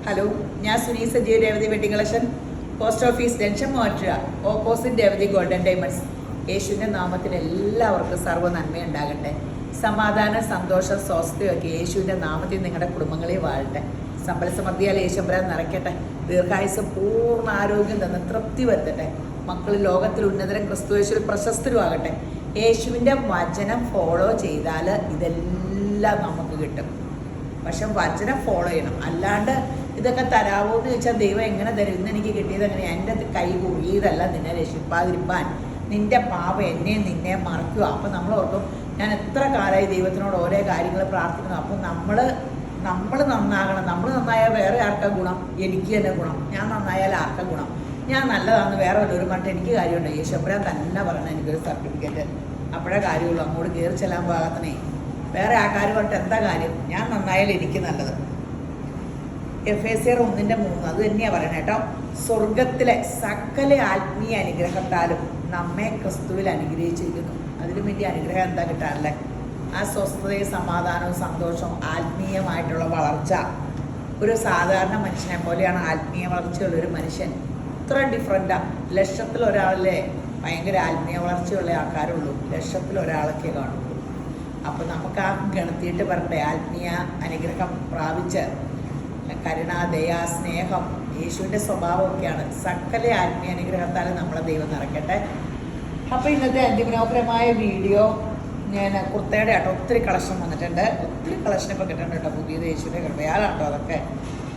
Hello, ഞാൻ Suni Sajeev Revathi wedding collection, post office junction മാറ്റുക, opposite Revathi golden diamonds. യേശുവിൻ്റെ നാമത്തിൽ എല്ലാവർക്കും സർവ്വ നന്മയുണ്ടാകട്ടെ. സമാധാനം, സന്തോഷം, സ്വസ്ഥയൊക്കെ യേശുവിൻ്റെ നാമത്തിൽ നിങ്ങളുടെ കുടുംബങ്ങളിൽ വാഴട്ടെ. സമ്പൽ സമൃദ്ധിയാൽ യേശുബ്രാൻ നിറയ്ക്കട്ടെ. ദീർഘായുസ്, പൂർണ്ണ ആരോഗ്യം തന്ന് തൃപ്തി വരുത്തട്ടെ. മക്കൾ ലോകത്തിൽ ഉന്നതരും ക്രിസ്തുയേശുവിൽ പ്രശസ്തരുമാകട്ടെ. യേശുവിൻ്റെ വചനം ഫോളോ ചെയ്താൽ ഇതെല്ലാം നമുക്ക് കിട്ടും. പക്ഷെ വചനം ഫോളോ ചെയ്യണം. അല്ലാണ്ട് ഇതൊക്കെ തരാമോ എന്ന് ചോദിച്ചാൽ ദൈവം എങ്ങനെ തരും? ഇന്ന് എനിക്ക് കിട്ടിയത് എങ്ങനെ? എൻ്റെ കൈ കുഴിയതല്ല നിന്നെ രക്ഷിപ്പാതിരിപ്പാൻ, നിൻ്റെ പാപം എന്നെ നിന്നെ മറക്കുക. അപ്പം നമ്മൾ ഓർക്കും, ഞാൻ എത്ര കാലമായി ദൈവത്തിനോട് ഓരോ കാര്യങ്ങൾ പ്രാർത്ഥിക്കുന്നു. അപ്പം നമ്മൾ നന്നാകണം. നമ്മൾ നന്നായാൽ വേറെ ആർക്കാ ഗുണം? എനിക്ക് തന്നെ ഗുണം. ഞാൻ നന്നായാൽ ആർക്കാ ഗുണം? ഞാൻ നല്ലതാണെന്ന് വേറെ വല്ലവരും പറഞ്ഞിട്ട് എനിക്ക് കാര്യമുണ്ട്. യേശുബ്രാൻ തന്നെ പറയണം എനിക്കൊരു സർട്ടിഫിക്കറ്റ്. അപ്പോഴേ കാര്യമുള്ളൂ. അങ്ങോട്ട് കയറി ചെല്ലാൻ പാകത്തിനേ വേറെ ആൾക്കാർ പറഞ്ഞിട്ട് എന്താ കാര്യം? ഞാൻ നന്നായാൽ എനിക്ക് നല്ലത്. എഫേസ്യർ 1:3 അത് തന്നെയാണ് പറയണേ കേട്ടോ. സ്വർഗത്തിലെ സകല ആത്മീയ അനുഗ്രഹത്താലും നമ്മെ ക്രിസ്തുവിൽ അനുഗ്രഹിച്ചിരിക്കുന്നു. അതിലും വലിയ അനുഗ്രഹം എന്താ കിട്ടാറില്ലേ? ആ സ്വസ്ഥതയും സമാധാനവും സന്തോഷവും ആത്മീയമായിട്ടുള്ള വളർച്ച. ഒരു സാധാരണ മനുഷ്യനെ പോലെയാണ് ആത്മീയ വളർച്ചയുള്ളൊരു മനുഷ്യൻ. ഇത്ര ഡിഫറൻറ്റാണ്. ലക്ഷത്തിൽ ഒരാളിലെ ഭയങ്കര ആത്മീയ വളർച്ചയുള്ള ആൾക്കാരുള്ളൂ. ലക്ഷത്തിൽ ഒരാളൊക്കെ കാണുള്ളൂ. അപ്പോൾ നമുക്ക് ആ ഗണത്തിയിട്ട് പറഞ്ഞെ ആത്മീയ അനുഗ്രഹം പ്രാപിച്ച് കരുണ, ദയ, സ്നേഹം, യേശുവിൻ്റെ സ്വഭാവമൊക്കെയാണ്. സകല ആത്മീയ അനുഗ്രഹത്താൽ നമ്മളെ ദൈവം നിറയ്ക്കട്ടെ. അപ്പോൾ ഇന്നത്തെ അതിമനോഹരമായ വീഡിയോ ഞാൻ കുർത്തയുടെ ആട്ടോ. ഒത്തിരി കളക്ഷൻ വന്നിട്ടുണ്ട്. ഒത്തിരി കളക്ഷൻ ഇപ്പോൾ കിട്ടുന്നുണ്ട് കേട്ടോ. പുതിയത് യേശുവിൻ്റെ കൃപയാലാട്ടോ അതൊക്കെ.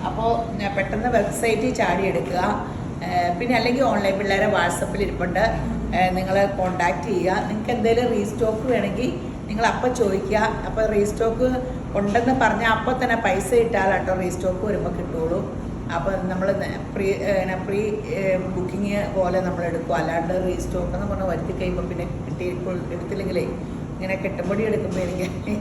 അപ്പോൾ ഞാൻ പെട്ടെന്ന് വെബ്സൈറ്റിൽ ചാടിയെടുക്കുക. പിന്നെ അല്ലെങ്കിൽ ഓൺലൈൻ പിള്ളേരെ വാട്സപ്പിൽ ഇരിപ്പുണ്ട്, നിങ്ങൾ കോണ്ടാക്ട് ചെയ്യുക. നിങ്ങൾക്ക് എന്തെങ്കിലും റീസ്റ്റോക്ക് വേണമെങ്കിൽ നിങ്ങൾ അപ്പം ചോദിക്കുക. അപ്പോൾ റീസ്റ്റോക്ക് ഉണ്ടെന്ന് പറഞ്ഞാൽ അപ്പം തന്നെ പൈസ ഇട്ടാലാട്ടോ റീസ്റ്റോക്ക് വരുമ്പോൾ കിട്ടുള്ളൂ. അപ്പോൾ നമ്മൾ പ്രീ ബുക്കിങ് പോലെ നമ്മൾ എടുക്കും. അല്ലാണ്ട് റീസ്റ്റോക്ക് എന്ന് പറഞ്ഞാൽ വരുത്തി കഴിയുമ്പോൾ പിന്നെ എടുത്തില്ലെങ്കിലേ ഇങ്ങനെ കെട്ടുമ്പടി എടുക്കുമ്പോൾ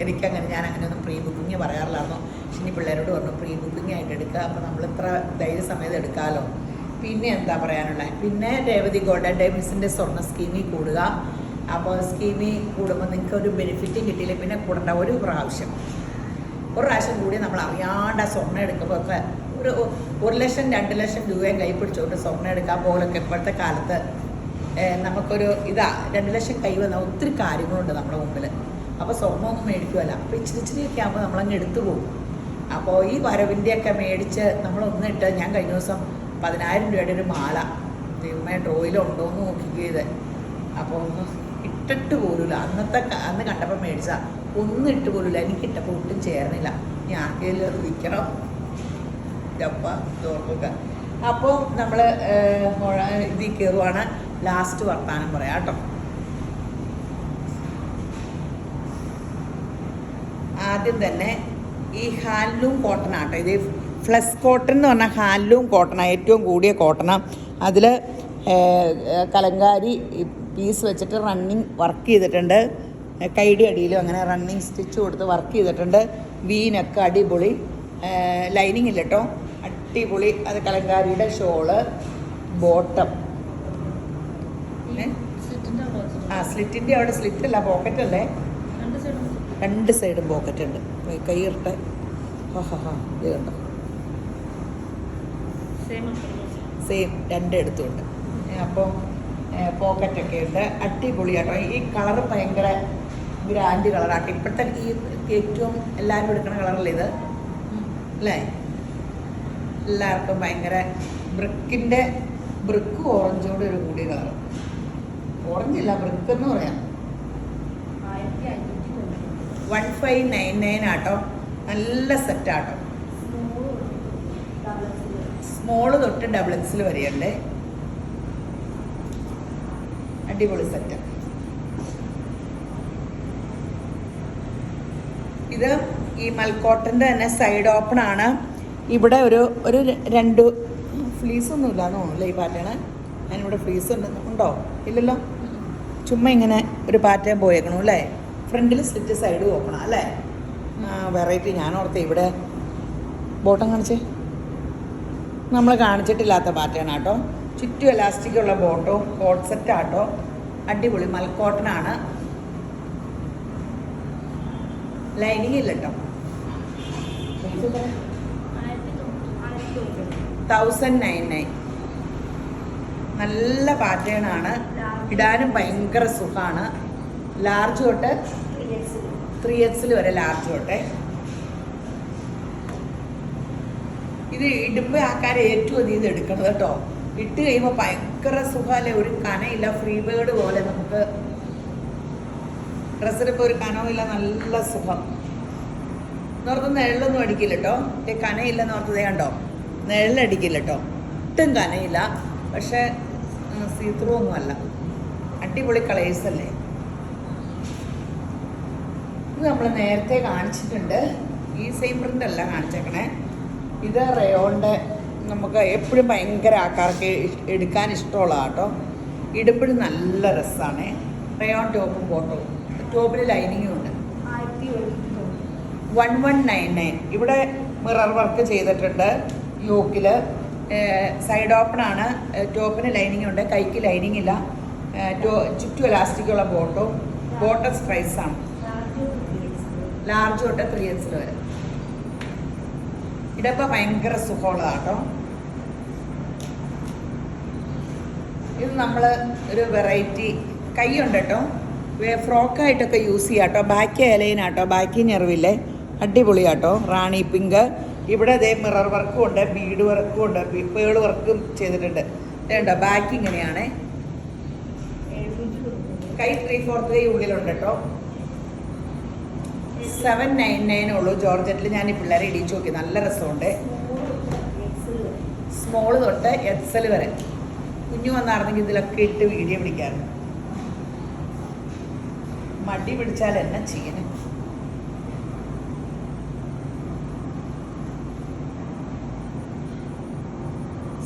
എനിക്കങ്ങനെ ഞാൻ അങ്ങനെയൊന്നും പ്രീ ബുക്കിങ് പറയാറില്ലായിരുന്നു. പക്ഷെ ഇനി പിള്ളേരോട് പറഞ്ഞു പ്രീ ബുക്കിംഗ് ആയിട്ട് എടുക്കുക. അപ്പോൾ നമ്മൾ ഇത്ര ധൈര്യസമയത്ത് എടുക്കാമല്ലോ. പിന്നെ എന്താ പറയാനുള്ളത്? പിന്നെ രേവതി ഗോൾഡൻ ഡയമണ്ട്സിൻ്റെ സ്വർണ്ണ സ്കീമിൽ കൂടുക. അപ്പോൾ സ്കീമിൽ കൂടുമ്പോൾ നിങ്ങൾക്ക് ഒരു ബെനിഫിറ്റും കിട്ടിയില്ല പിന്നെ കൂടേണ്ട. ഒരു പ്രാവശ്യം കൂടി നമ്മൾ അറിയാണ്ട് ആ സ്വർണ്ണം എടുക്കുമ്പോൾ ഒക്കെ ഒരു 1 ലക്ഷം 2 ലക്ഷം രൂപയും കൈ പിടിച്ചോണ്ട് സ്വർണ്ണം എടുക്കാൻ പോലൊക്കെ ഇപ്പോഴത്തെ കാലത്ത് നമുക്കൊരു 2 ലക്ഷം കൈ വന്നാൽ ഒത്തിരി കാര്യങ്ങളുണ്ട് നമ്മുടെ മുമ്പിൽ. അപ്പോൾ സ്വർണ്ണമൊന്നും മേടിക്കുമല്ല. അപ്പോൾ ഇച്ചിരിയൊക്കെ ആകുമ്പോൾ നമ്മളങ്ങ് എടുത്തു പോകും. അപ്പോൾ ഈ വരവിൻ്റെയൊക്കെ മേടിച്ച് നമ്മളൊന്നിട്ട്, ഞാൻ കഴിഞ്ഞ ദിവസം 10,000 രൂപയുടെ ഒരു മാല ദൈവമേ ഡ്രോയിലുണ്ടോയെന്ന് നോക്കിയത്. അപ്പോൾ ഒന്ന് ഇട്ടിട്ട് പോലുമില്ല. അന്ന് കണ്ടപ്പോൾ മേടിച്ചാൽ ഒന്നും ഇട്ട് പോലുമില്ല. എനിക്കിട്ടപ്പോൾ ഒട്ടും ചേർന്നില്ല. ഞാൻ ആർക്കെങ്കിലും അത് വിൽക്കണം ചപ്പ തോർക്കുക. അപ്പോൾ നമ്മൾ ഇതിൽ കയറുവാണ്. ലാസ്റ്റ് വർത്താനം പറയാം കേട്ടോ. ആദ്യം തന്നെ ഈ ഹാൻഡ്ലൂം കോട്ടൺ ആട്ടോ. ഇത് ഫ്ലസ് കോട്ടൺ എന്ന് പറഞ്ഞാൽ ഹാൻഡ്ലൂം കോട്ടണാണ്, ഏറ്റവും കൂടിയ കോട്ടണാണ്. അതിൽ കലങ്കാരി പീസ് വെച്ചിട്ട് റണ്ണിങ് വർക്ക് ചെയ്തിട്ടുണ്ട്. കൈയുടെ അടിയിലും അങ്ങനെ റണ്ണിങ് സ്റ്റിച്ച് കൊടുത്ത് വർക്ക് ചെയ്തിട്ടുണ്ട്. വീനൊക്കെ അടിപൊളി. ലൈനിങ് ഇല്ല കേട്ടോ, അടിപൊളി. അത് കലങ്കാരിയുടെ ഷോള്, ബോട്ടം. സ്ലിറ്റിൻ്റെ അവിടെ സ്ലിറ്റല്ല, പോക്കറ്റല്ലേ? 2 സൈഡും പോക്കറ്റ് ഉണ്ട്. കൈയിറട്ടെ. ഇത് കണ്ടോ, സെയിം 2 എടുത്തുണ്ട്. അപ്പോൾ പോക്കറ്റൊക്കെ ഉണ്ട്. അടിപൊളിയാട്ടോ. ഈ കളറ് ഭയങ്കര ഗ്രാൻഡ് കളറാട്ടോ. ഇപ്പോഴത്തെ ഈ ഏറ്റവും എല്ലാവരും എടുക്കുന്ന കളറല്ലേ ഇത്, അല്ലേ? എല്ലാവർക്കും ഭയങ്കര ബ്രിക്ക് ഓറഞ്ചോട് ഒരു കൂടിയ കളർ. ഓറഞ്ചില്ല, ബ്രിക്ക് എന്ന് പറയാം. 1599 ആട്ടോ. നല്ല സെറ്റാട്ടോ. സ്മോള് തൊട്ട് XXL വരെയുണ്ട്. അടിപൊളി സെറ്റ്. ഇത് ഈ മൽക്കോട്ടൻ്റെ തന്നെ സൈഡ് ഓപ്പൺ ആണ്. ഇവിടെ ഒരു 2 ഫ്ലീസൊന്നും ഇല്ലാന്ന് തോന്നുന്നില്ല ഈ പാറ്റേണ്. ഞാനിവിടെ ഫ്ലീസ് ഉണ്ടോ? ഇല്ലല്ലോ. ചുമ്മാ ഇങ്ങനെ ഒരു പാറ്റേൺ പോയേക്കണു അല്ലേ? ഫ്രണ്ടിൽ സ്ലിറ്റ്, സൈഡ് ഓപ്പണാ അല്ലേ? വെറൈറ്റി. ഞാൻ ഓർത്തെ ഇവിടെ ബോട്ടം കാണിച്ചേ, നമ്മൾ കാണിച്ചിട്ടില്ലാത്ത പാറ്റേൺ ആട്ടോ. ചുറ്റും എലാസ്റ്റിക്കുള്ള ബോട്ടോ, കോട്ട് സെറ്റ് ആട്ടോ. അടിപൊളി മൽക്കോട്ടനാണ്. ലൈനിങ് ഇല്ല കേട്ടോ. 1099. നല്ല പാറ്റേൺ ആണ്, ഇടാനും ഭയങ്കര സുഖമാണ്. ലാർജ് തൊട്ട് 3XL വരെ ലാർജ് തൊട്ടെ. ഇത് ഇടുമ്പോൾ ആൾക്കാർ ഏറ്റവും അധികം ഇത് എടുക്കണത് കേട്ടോ. ഇട്ട് കഴിയുമ്പോൾ ഭയങ്കര സുഖമല്ലേ, ഒരു കനയില്ല, ഫ്രീ ബേർഡ് പോലെ നമുക്ക് ഡ്രസ്സിനിപ്പോൾ ഒരു കനവുമില്ല, നല്ല സുഖം. എന്നോർത്ത് നിഴലൊന്നും അടിക്കില്ല കേട്ടോ. കനയില്ലെന്ന് ഓർത്തതേ കണ്ടോ, നിഴലടിക്കില്ല കേട്ടോ, ഒട്ടും കനയില്ല. പക്ഷെ സീത്രൂ ഒന്നുമല്ല, അടിപൊളി കളേഴ്സ് അല്ലേ. ഇത് നമ്മൾ നേരത്തെ കാണിച്ചിട്ടുണ്ട്, ഈ സെയിം പ്രിൻ്റ് അല്ല കാണിച്ചേക്കണേ. ഇത് റയോണിൻ്റെ നമുക്ക് എപ്പോഴും ഭയങ്കര ആൾക്കാർക്ക് എടുക്കാൻ ഇഷ്ടമുള്ള കേട്ടോ. ഇടുമ്പോഴും നല്ല രസമാണ്. റയോൺ ടോപ്പും ബോട്ടവും, ടോപ്പിൽ ലൈനിങ്ങും ഉണ്ട്. 1199. ഇവിടെ മിറർ വർക്ക് ചെയ്തിട്ടുണ്ട് യോക്കിൽ. സൈഡ് ഓപ്പൺ ആണ്, ടോപ്പിന് ലൈനിങ് ഉണ്ട്, കൈക്ക് ലൈനിങ് ഇല്ല. ചുറ്റും ഇലാസ്റ്റിക്കുള്ള ബോട്ടം സ്ട്രൈസ് ആണ്. ലാർജ് തൊട്ട് 3XL വരെ. ഇടപ്പോൾ ഭയങ്കര സുഖമുള്ളതാണ് കേട്ടോ. ഇത് നമ്മൾ ഒരു വെറൈറ്റി കൈയുണ്ട് കേട്ടോ, ഫ്രോക്കായിട്ടൊക്കെ യൂസ് ചെയ്യാം കേട്ടോ. ബാക്കി ഇലയിനാട്ടോ, ബാക്കി ഞെറിവില്ലേ, അടിപൊളിയാട്ടോ. റാണി പിങ്ക്. ഇവിടെ അതേ മിറർ വർക്കും ഉണ്ട്, ബീഡ് വർക്കും ഉണ്ട്, പേൾ വർക്കും ചെയ്തിട്ടുണ്ട്. ഇതുണ്ടോ, ബാക്കി ഇങ്ങനെയാണ്. കൈ 3/4 ഉള്ളിലുണ്ട് കേട്ടോ. 799 ഉള്ളൂ ജോർജറ്റിൽ. ഞാൻ ഈ പിള്ളേരെ ഇടിച്ചു നോക്കി, നല്ല രസമുണ്ട്. സ്മോള് തൊട്ട് XL വരെ. കുഞ്ഞു വന്നായിരുന്നെങ്കിൽ ഇതിലൊക്കെ ഇട്ട് വീഡിയോ പിടിക്കാറുണ്ട്. മടി പിടിച്ചാൽ എന്നാ ചെയ്യണേ.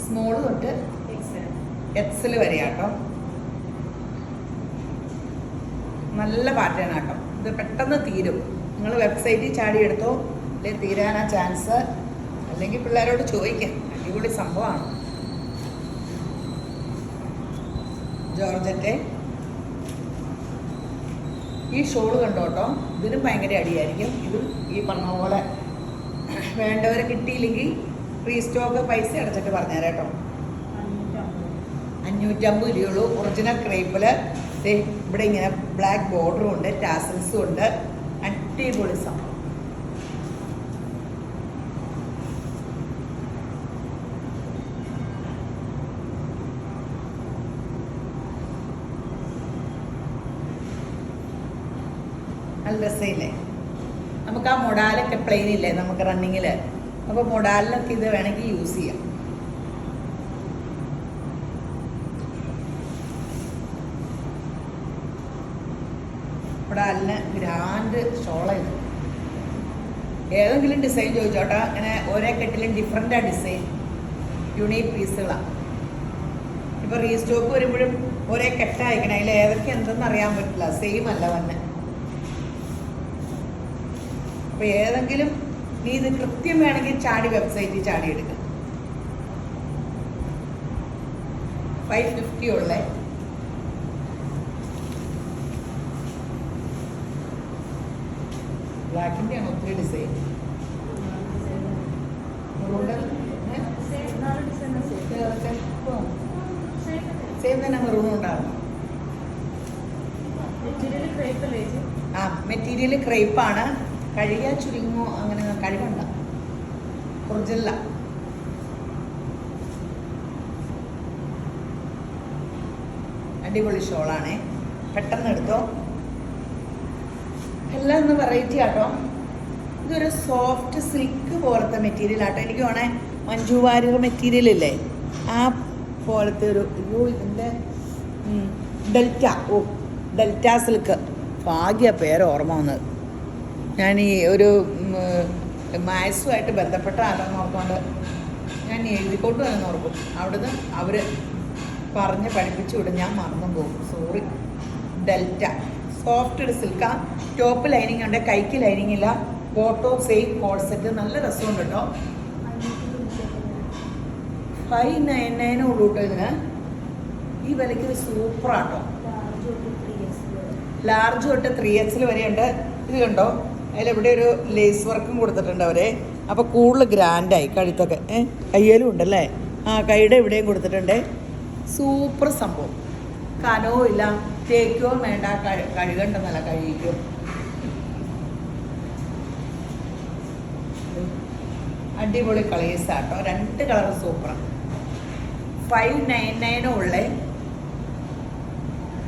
സ്മോള് തൊട്ട് XL വരെയാട്ടോ. നല്ല പാറ്റേൺ ആട്ടോ. ഇത് പെട്ടെന്ന് തീരും. നിങ്ങൾ വെബ്സൈറ്റിൽ ചാടിയെടുത്തോ, അല്ലെങ്കിൽ തീരാനാ ചാൻസ്. അല്ലെങ്കിൽ പിള്ളേരോട് ചോദിക്കാം, അടിപൊളി സംഭവമാണ്. ജോർജറ്റ്. ഈ ഷോള് കണ്ടോ കേട്ടോ, ഇതിനും ഭയങ്കര അടിയായിരിക്കും. ഇതും ഈ പറഞ്ഞ പോലെ വേണ്ടവരെ കിട്ടിയില്ലെങ്കിൽ റീസ്റ്റോക്ക് പൈസ അടച്ചിട്ട് പറഞ്ഞുതരാം കേട്ടോ. 550 രൂപയുള്ളൂ. ഒറിജിനൽ ക്രേപ്പിൽ ഇവിടെ ഇങ്ങനെ ബ്ലാക്ക് ബോർഡറും ഉണ്ട്, ടാസൽസും ഉണ്ട്. അടിപൊളി സംഭവം. നല്ല രസമില്ലേ. നമുക്ക് ആ മൊഡാലൊക്കെ പ്ലെയിൻ ഇല്ലേ നമുക്ക് റണ്ണിങ്ങിൽ, അപ്പോൾ മൊഡാലിനൊക്കെ ഇത് വേണമെങ്കിൽ യൂസ് ചെയ്യാം. മൊഡാലിന് ഗ്രാൻഡ് ഷോളായത്. ഏതെങ്കിലും ഡിസൈൻ ചോദിച്ചോട്ടാ, അങ്ങനെ ഓരോ കെട്ടിലും ഡിഫറെൻ്റാണ് ഡിസൈൻ, യുണീക്ക് പീസുകളാണ്. ഇപ്പോൾ റീസ്റ്റോക്ക് വരുമ്പോഴും ഒരേ കെട്ടയക്കണം, അതിൽ ഏതൊക്കെ എന്തെന്ന് അറിയാൻ പറ്റില്ല, സെയിം അല്ല തന്നെ. അപ്പോൾ ഏതെങ്കിലും നീ ഇത് കൃത്യം വേണമെങ്കിൽ ചാടി വെബ്സൈറ്റിൽ ചാടി എടുക്കുക. 550 ഉള്ളേ. ബ്ലാക്കിൻ്റെ ആണ് ഒത്തിരി ഡിസൈൻ. സെയിം തന്നെ മെറൂണും ഉണ്ടാകും. ആ മെറ്റീരിയൽ ക്രേപ്പാണ്. കഴുകിയാൽ ചുരുങ്ങോ അങ്ങനെ കഴിവുണ്ട. ഒറിജിനല. അടിപൊളി ഷോളാണേ, പെട്ടെന്ന് എടുത്തോ. എല്ലാം ഒന്ന് വെറൈറ്റി ആട്ടോ. ഇതൊരു സോഫ്റ്റ് സിൽക്ക് പോലത്തെ മെറ്റീരിയൽ ആട്ടോ. എനിക്ക് വേണേ മഞ്ജു വാര്യർ മെറ്റീരിയൽ ഇല്ലേ, ആ പോലത്തെ ഒരു ഇതിൻ്റെ ഡെൽറ്റ സിൽക്ക്. ഭാഗ്യ പേര് ഓർമ്മ വന്നത്. ഞാൻ ഈ ഒരു മാത്സുമായിട്ട് ബന്ധപ്പെട്ട ആരാന്ന് ഓർക്കൊണ്ട് ഞാൻ എഴുതിക്കൊണ്ട് തന്നെ ഓർക്കും. അവിടുന്ന് അവർ പറഞ്ഞ് പഠിപ്പിച്ചു വിടും, ഞാൻ മറന്നും പോകും, സോറി. ഡെൽറ്റ സോഫ്റ്റ് ഒരു സിൽക്കാ. ടോപ്പ് ലൈനിങ് ഉണ്ട്, കൈക്ക് ലൈനിങ് ഇല്ല. ബോട്ടോ സെയിം കോഡ് സെറ്റ്. നല്ല രസമുണ്ട് കേട്ടോ. 599 ഉള്ളൂ കേട്ടോ ഇതിന്. ഈ വിലയ്ക്ക് സൂപ്പറാട്ടോ. ലാർജ് തൊട്ട് 3XL വരെയുണ്ട്. ഇത് കണ്ടോ, അതിലെവിടെ ഒരു ലേസ് വർക്കും കൊടുത്തിട്ടുണ്ട് അവരെ. അപ്പോൾ കൂടുതൽ ഗ്രാൻഡായി കഴുത്തൊക്കെ. കയ്യേലും ഉണ്ടല്ലേ. ആ കൈയുടെ ഇവിടെയും കൊടുത്തിട്ടുണ്ട്. സൂപ്പർ സംഭവം. കനവും ഇല്ല, തേക്കോ വേണ്ട, കഴുകണ്ടെന്നല്ല, കഴിക്കും. അടിപൊളി കളേഴ്സാട്ടോ, 2 കളർ സൂപ്പറാണ്. 599 ഉള്ളേ,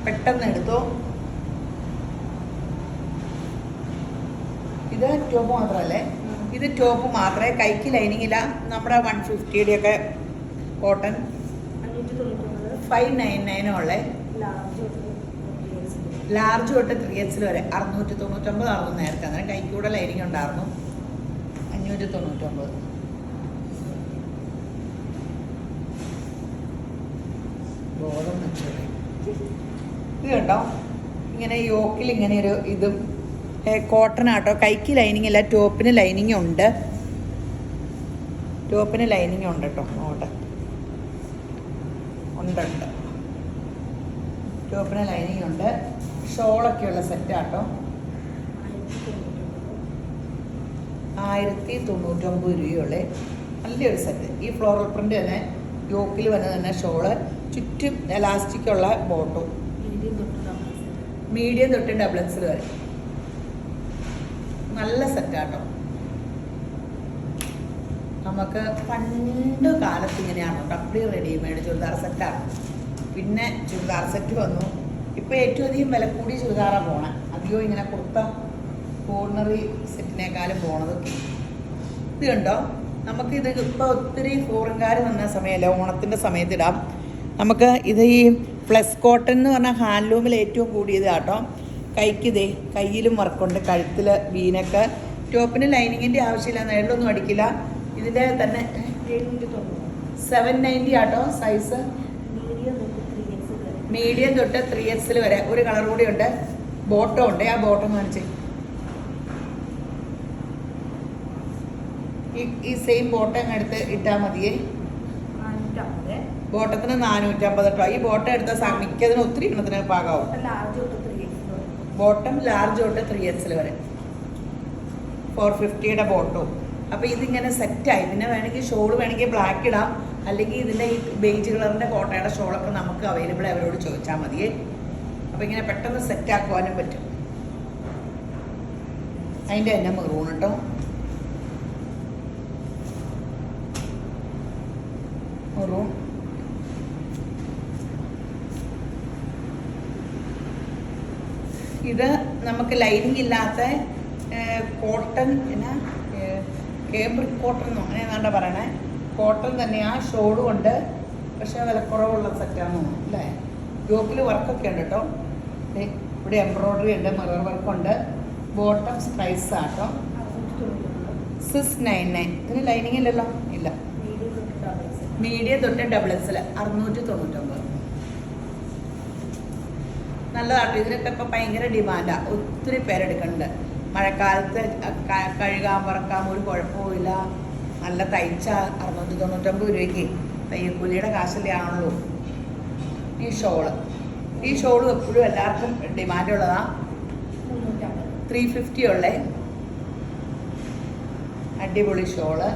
പെട്ടെന്ന് എടുത്തോ. ഇത് ടോപ്പ് മാത്രമല്ലേ, ഇത് ടോപ്പ് മാത്രമേ, കൈക്ക് ലൈനിങ് ഇല്ല. നമ്മുടെ 150 ഒക്കെ കോട്ടൺ 599 ഉള്ളേ. ലാർജ് തൊട്ട് 3X വരെ 699 ആയിരുന്നു നേരത്തെ. അന്നേരം കൈക്കൂടെ ലൈനിങ് ഉണ്ടായിരുന്നു. 599. ബോധം വെച്ചോളെ. ഇത് കണ്ടോ, ഇങ്ങനെ യോക്കിൽ ഇങ്ങനെ ഒരു ഇതും കോട്ടൺ ആട്ടോ. കൈക്ക് ലൈനിങ് ഇല്ല, ടോപ്പിന് ലൈനിങ് ഉണ്ട്. ടോപ്പിന് ലൈനിങ് ഉണ്ട് കേട്ടോ. നോട്ടെ, ഉണ്ട്. ടോപ്പിന് ലൈനിങ് ഉണ്ട്. ഷോളൊക്കെയുള്ള സെറ്റാട്ടോ. 1099 രൂപയുള്ളേ. നല്ലൊരു സെറ്റ്. ഈ ഫ്ലോറൽ പ്രിന്റ് തന്നെ യോക്കിൽ വന്ന് തന്നെ ഷോള്, ചുറ്റും എലാസ്റ്റിക്കുള്ള ബോട്ടും, മീഡിയം തൊട്ട് ഡബിൾസ് വരെ. നല്ല സെറ്റാട്ടോ. നമുക്ക് പണ്ട് കാലത്ത് ഇങ്ങനെയാണോ ഡബ്ല്യു റെഡിമെയ്ഡ് ചുരിദാർ സെറ്റാണ്. പിന്നെ ചുരിദാർ സെറ്റ് വന്നു. ഇപ്പോൾ ഏറ്റവും അധികം വില കൂടി ചുരിദാറാണ് പോണേ. അധികവും ഇങ്ങനെ കുർത്ത ഓർഡിനറി സെറ്റിനേക്കാളും പോണതൊക്കെ. ഇത് കണ്ടോ, നമുക്കിത് ഇപ്പോൾ ഒത്തിരി ഫോറിൻകാർ വന്ന സമയമല്ല, ഓണത്തിൻ്റെ സമയത്ത് ഇടാം. നമുക്ക് ഇത് ഈ ഫ്ലെക്സ് കോട്ടൺ എന്ന് പറഞ്ഞാൽ ഹാൻഡ്ലൂമിൽ ഏറ്റവും കൂടിയത് കേട്ടോ. കൈക്കിതേ കയ്യിലും വർക്കുണ്ട്, കഴുത്തിൽ വീനൊക്കെ. ടോപ്പിന് ലൈനിങ്ങിൻ്റെ ആവശ്യമില്ല, നേരിലൊന്നും അടിക്കില്ല. ഇതിൻ്റെ തന്നെ 790 ആട്ടോ സൈസ്. മീഡിയം തൊട്ട് 3X വരെ. ഒരു കളർ കൂടി ഉണ്ട്, ബോട്ടം ഉണ്ട്. ആ ബോട്ടം കാണിച്ചേ. ഈ സെയിം ബോട്ടം എടുത്ത് ഇട്ടാൽ മതിയേ. ബോട്ടത്തിന് 450 കേട്ടോ. ഈ ബോട്ടം എടുത്ത മിക്കതിന് ഒത്തിരി എണ്ണത്തിന് പാകാവും. ബോട്ടം ലാർജ് തൊട്ട് 3X വരെ 450 ബോട്ടവും. അപ്പോൾ ഇതിങ്ങനെ സെറ്റായി. പിന്നെ വേണമെങ്കിൽ ഷോൾ വേണമെങ്കിൽ ബ്ലാക്ക് ഇടാം, അല്ലെങ്കിൽ ഇതിൻ്റെ ഈ ബേജ് കളറിൻ്റെ കോട്ടയുടെ ഷോളൊക്കെ നമുക്ക് അവൈലബിൾ അവരോട് ചോദിച്ചാൽ മതിയേ. അപ്പോൾ ഇങ്ങനെ പെട്ടെന്ന് സെറ്റാക്കുവാനും പറ്റും. അതിൻ്റെ തന്നെ മെറൂൺ കേട്ടോ. മെറൂൺ. ഇത് നമുക്ക് ലൈനിങ് ഇല്ലാത്ത കോട്ടൺ, എന്നാ കേംബ്രിക് കോട്ടൺ എന്നോ അങ്ങനെ ഏതാണ്ട് പറയണേ. കോട്ടൺ തന്നെയാണ്, ഷോളും ഉണ്ട്. പക്ഷേ വിലക്കുറവുള്ള സെറ്റാണെന്ന് തോന്നുന്നു അല്ലേ. യോക്കിൽ വർക്കൊക്കെ ഉണ്ട് കേട്ടോ. ഇവിടെ എംബ്രോയ്ഡറി ഉണ്ട്, മിറർ വർക്കുണ്ട്. ബോട്ടം പ്രൈസ് ആട്ടോ 699. ഇതിന് ലൈനിങ് ഇല്ലല്ലോ, ഇല്ല. മീഡിയം തൊട്ട് ഡബിൾസ് 699. നല്ലതാട്ടോ. ഇതിനൊക്കെ ഇപ്പം ഭയങ്കര ഡിമാൻഡാണ്, ഒത്തിരി പേരെടുക്കുന്നുണ്ട്. മഴക്കാലത്ത് കഴുകാൻ പറക്കാൻ ഒരു കുഴപ്പമില്ല. നല്ല തയ്ച്ച 699 രൂപയ്ക്ക് തയ്യൽക്കൂലിയുടെ കാശല്ലേ ആണല്ലോ. ഈ ഷോള് എപ്പോഴും എല്ലാവർക്കും ഡിമാൻഡുള്ളതാണ്. 350 ഉള്ളേ. അടിപൊളി ഷോള്.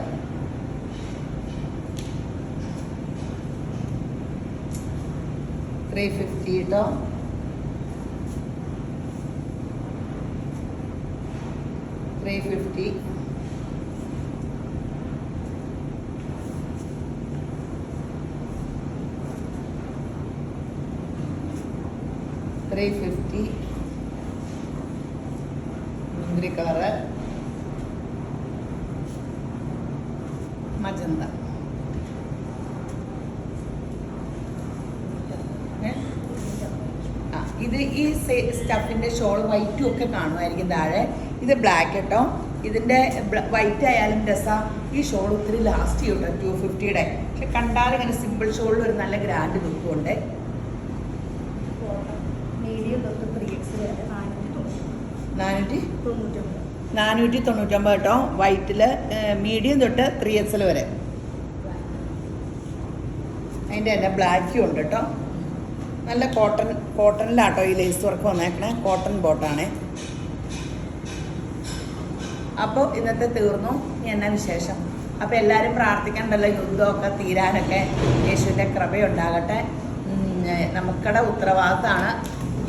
$350 കേട്ടോ. $350. $350. മുന്തിരി കളറ്, മജന്ത. ഇത് ഈ സ്റ്റഫിൻ്റെ ഷോൾ വൈറ്റും ഒക്കെ കാണുമായിരിക്കും താഴെ. ഇത് ബ്ലാക്ക് കേട്ടോ. ഇതിൻ്റെ വൈറ്റ് ആയാലും രസമാണ്. ഈ ഷോൾ ഒത്തിരി ലാസ്റ്റ് ചെയ്യും കേട്ടോ. 250. പക്ഷെ കണ്ടാൽ ഇങ്ങനെ സിമ്പിൾ ഷോളിൽ ഒരു നല്ല ഗ്രാൻഡ് ലുക്കുണ്ട്. മീഡിയം തൊട്ട് 3X വരെ 499 കേട്ടോ. വൈറ്റിൽ മീഡിയം തൊട്ട് 3X വരെ. അതിൻ്റെ തന്നെ ബ്ലാക്കും ഉണ്ട് കേട്ടോ. നല്ല കോട്ടണിലാട്ടോ ഈ ലേസ് വർക്ക് വന്നേക്കണേ. കോട്ടൺ ബോട്ടാണേ. അപ്പോൾ ഇന്നത്തെ തീർന്നു. ഇനി എന്നാ വിശേഷം? അപ്പോൾ എല്ലാവരും പ്രാർത്ഥിക്കണ്ടല്ലോ, യുദ്ധമൊക്കെ തീരാനൊക്കെ യേശുവിൻ്റെ കൃപയുണ്ടാകട്ടെ. നമുക്കുടെ ഉത്തരവാദിത്തമാണ്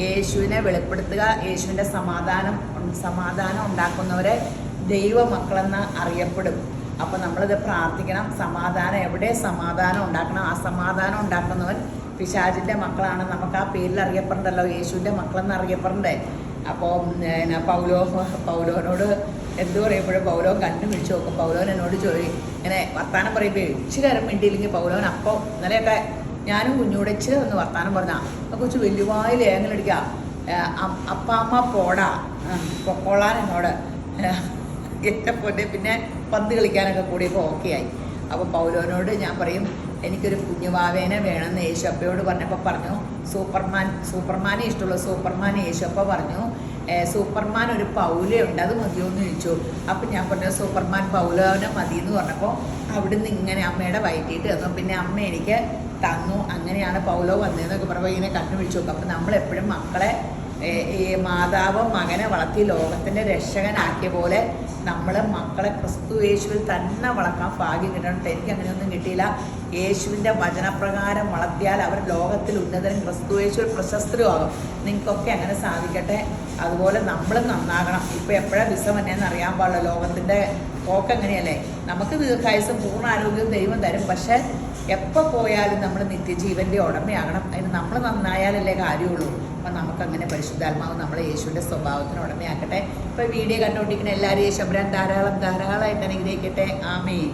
യേശുവിനെ വെളിപ്പെടുത്തുക. യേശുവിൻ്റെ സമാധാനം ഉണ്ടാക്കുന്നവരെ ദൈവമക്കളെന്ന് അറിയപ്പെടും. അപ്പോൾ നമ്മളിത് പ്രാർത്ഥിക്കണം. സമാധാനം എവിടെ സമാധാനം ഉണ്ടാക്കണം, ആ സമാധാനം ഉണ്ടാക്കുന്നവൻ പിശാചിൻ്റെ മക്കളാണ്. നമുക്ക് ആ പേരിൽ അറിയപ്പെടണ്ടല്ലോ, യേശുവിൻ്റെ മക്കളെന്ന് അറിയപ്പെടണ്ടേ. അപ്പോൾ പൗലോനോട് എന്തു പറയുമ്പോഴും പൗലോൻ കണ്ണു പിടിച്ച് നോക്കും. പൗലോൻ എന്നോട് ഇങ്ങനെ വർത്താനം പറയുമ്പോൾ ഇച്ചിരി നേരം വേണ്ടിയില്ലെങ്കിൽ പൗലോൻ അപ്പോൾ ഇന്നലെയൊക്കെ ഞാനും കുഞ്ഞൂടെ ഇച്ചിരി ഒന്ന് വർത്താനം പറഞ്ഞാൽ കുറച്ച് വലിയവായ ലേങ്ങലടിക്കുക. അപ്പാമ്മ പോടാ പൊക്കോളാൻ എന്നോട് എൻ്റെ പൊന്നെ. പിന്നെ പന്ത് കളിക്കാനൊക്കെ കൂടിയപ്പോൾ ഓക്കെ ആയി. അപ്പോൾ പൗലോനോട് ഞാൻ പറയും എനിക്കൊരു കുഞ്ഞുവാവേനെ വേണമെന്ന് യേശുപ്പയോട് പറഞ്ഞപ്പോൾ പറഞ്ഞു സൂപ്പർമാനെ ഇഷ്ടമുള്ള സൂപ്പർമാൻ യേശുപ്പ പറഞ്ഞു സൂപ്പർമാൻ ഒരു പൗലയുണ്ട്, അത് മതിയോ എന്ന് ചോദിച്ചു. അപ്പം ഞാൻ പറഞ്ഞു സൂപ്പർമാൻ പൗലോനെ മതി എന്ന് പറഞ്ഞപ്പോൾ അവിടുന്ന് ഇങ്ങനെ അമ്മയുടെ വയറ്റിയിട്ട് തന്നു. പിന്നെ അമ്മ എനിക്ക് തന്നു. അങ്ങനെയാണ് പൗലോ വന്നതെന്നൊക്കെ പറയുമ്പോൾ ഇങ്ങനെ കണ്ണുപിടിച്ചു നോക്കും. അപ്പം നമ്മളെപ്പോഴും മക്കളെ ഈ മാതാവ് മകനെ വളർത്തി ലോകത്തിൻ്റെ രക്ഷകനാക്കിയ പോലെ നമ്മൾ മക്കളെ ക്രിസ്തു യേശുവിൽ തന്നെ വളർത്താൻ ഭാഗ്യം കിട്ടണം. എനിക്ക് അങ്ങനെയൊന്നും കിട്ടിയില്ല. യേശുവിൻ്റെ വചനപ്രകാരം വളർത്തിയാൽ അവർ ലോകത്തിൽ ഉന്നതരും ക്രിസ്തു യേശുവിൽ പ്രശസ്തരുമാകും. നിങ്ങൾക്കൊക്കെ അങ്ങനെ സാധിക്കട്ടെ. അതുപോലെ നമ്മൾ നന്നാകണം. ഇപ്പോൾ എപ്പോഴാണ് ദിവസം തന്നെയെന്ന് അറിയാൻ പാടില്ല. ലോകത്തിൻ്റെ പോക്ക് എങ്ങനെയല്ലേ. നമുക്ക് ദീർഘായുസും പൂർണ്ണ ആരോഗ്യവും ദൈവം തരും. പക്ഷേ എപ്പോൾ പോയാലും നമ്മൾ നിത്യജീവൻ്റെ ഉടമയാകണം. അതിന് നമ്മൾ നന്നായാലല്ലേ കാര്യമുള്ളൂ. അപ്പം നമുക്കങ്ങനെ പരിശുദ്ധാത്മാവ് നമ്മളെ യേശുവിൻ്റെ സ്വഭാവത്തിന് ഉടമയാക്കട്ടെ. ഇപ്പോൾ വീഡിയോ കണ്ടുകൊണ്ടിരിക്കുന്ന എല്ലാവരും യേശുബ്രാൻ ധാരാളമായിട്ട് അനുഗ്രഹിക്കട്ടെ. ആമേൻ.